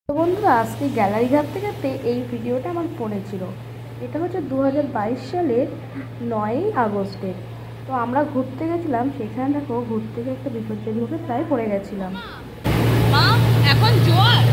তো বন্ধুরা, আজকে গ্যালারি ঘাটতে ঘাটতে এই ভিডিওটা আমার পড়েছিল। এটা হচ্ছে 2022 সালের 9ই আগস্টের। তো আমরা ঘুরতে গেছিলাম, সেখানে দেখো ঘুরতে গিয়ে একটা বিপজ্জনক প্রায় পড়ে গেছিলাম। মা এখন জোয়ার